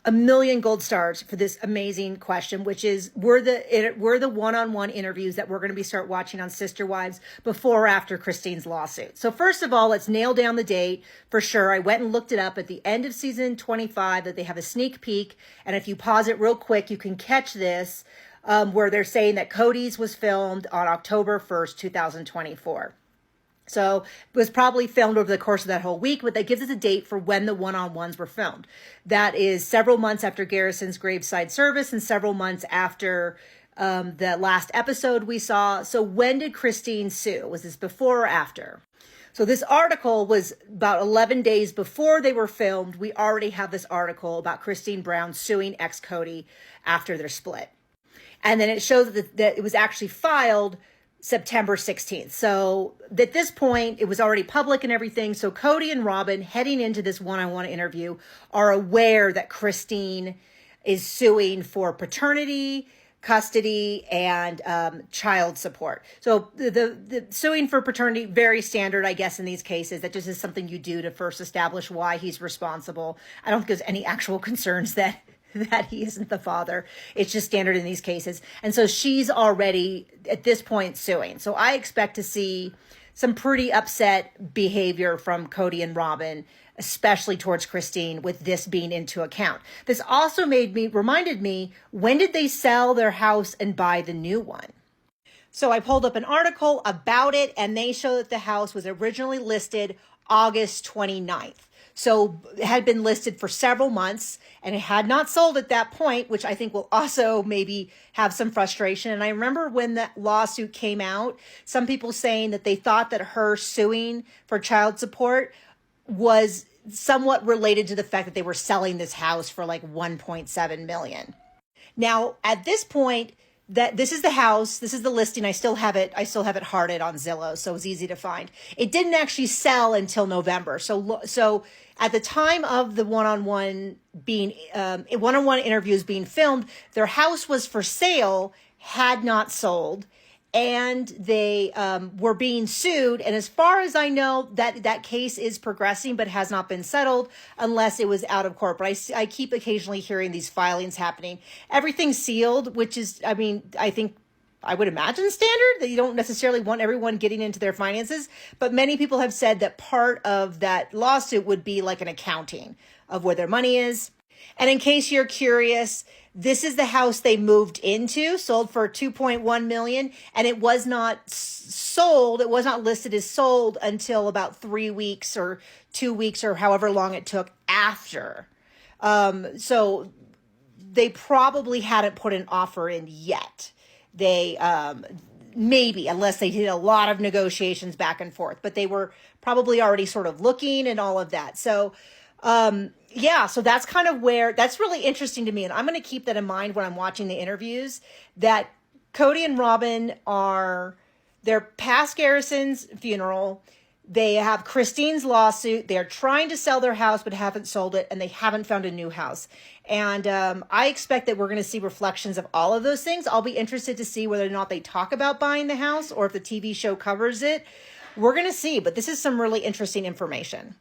a million gold stars for this amazing question, which is were the one-on-one interviews that we're going to be start watching on Sister Wives before or after Christine's lawsuit. So first of all, let's nail down the date for sure. I went and looked it up at the end of season 25 that they have a sneak peek. And if you pause it real quick, you can catch this where they're saying that Cody's was filmed on October 1st, 2024. So it was probably filmed over the course of that whole week, but that gives us a date for when the one-on-ones were filmed. That is several months after Garrison's graveside service and several months after the last episode we saw. So when did Christine sue? Was this before or after? So this article was about 11 days before they were filmed. We already have this article about Christine Brown suing ex-Cody after their split. And then it shows that it was actually filed September 16th. So at this point, it was already public and everything. So Cody and Robin, heading into this one-on-one interview, are aware that Christine is suing for paternity, custody, and child support. So the suing for paternity, very standard, I guess, in these cases. That just is something you do to first establish why he's responsible. I don't think there's any actual concerns that he isn't the father. It's just standard in these cases. And so she's already, at this point, suing. So I expect to see some pretty upset behavior from Cody and Robin, especially towards Christine, with this being into account. This also reminded me, when did they sell their house and buy the new one? So I pulled up an article about it, and they show that the house was originally listed August 29th. So it had been listed for several months and it had not sold at that point, which I think will also maybe have some frustration. And I remember when that lawsuit came out, some people saying that they thought that her suing for child support was somewhat related to the fact that they were selling this house for like 1.7 million. Now, at this point, that this is the house, this is the listing. I still have it hearted on Zillow, so it's easy to find. It didn't actually sell until November. So at the time of the one-on-one interviews being filmed, their house was for sale, had not sold, and they were being sued. And as far as I know, that case is progressing, but has not been settled unless it was out of court. But I keep occasionally hearing these filings happening. Everything's sealed, which is, I mean, I would imagine standard, that you don't necessarily want everyone getting into their finances. But many people have said that part of that lawsuit would be like an accounting of where their money is. And in case you're curious, this is the house they moved into, sold for 2.1 million, and it was not sold. It was not listed as sold until about 3 weeks or 2 weeks or however long it took after. So they probably hadn't put an offer in yet. They maybe, unless they did a lot of negotiations back and forth, but they were probably already sort of looking and all of that. So yeah, so that's kind of that's really interesting to me. And I'm going to keep that in mind when I'm watching the interviews, that Cody and Robin they're past Garrison's funeral. They have Christine's lawsuit. They're trying to sell their house, but haven't sold it, and they haven't found a new house. And I expect that we're going to see reflections of all of those things. I'll be interested to see whether or not they talk about buying the house or if the TV show covers it. We're going to see, but this is some really interesting information.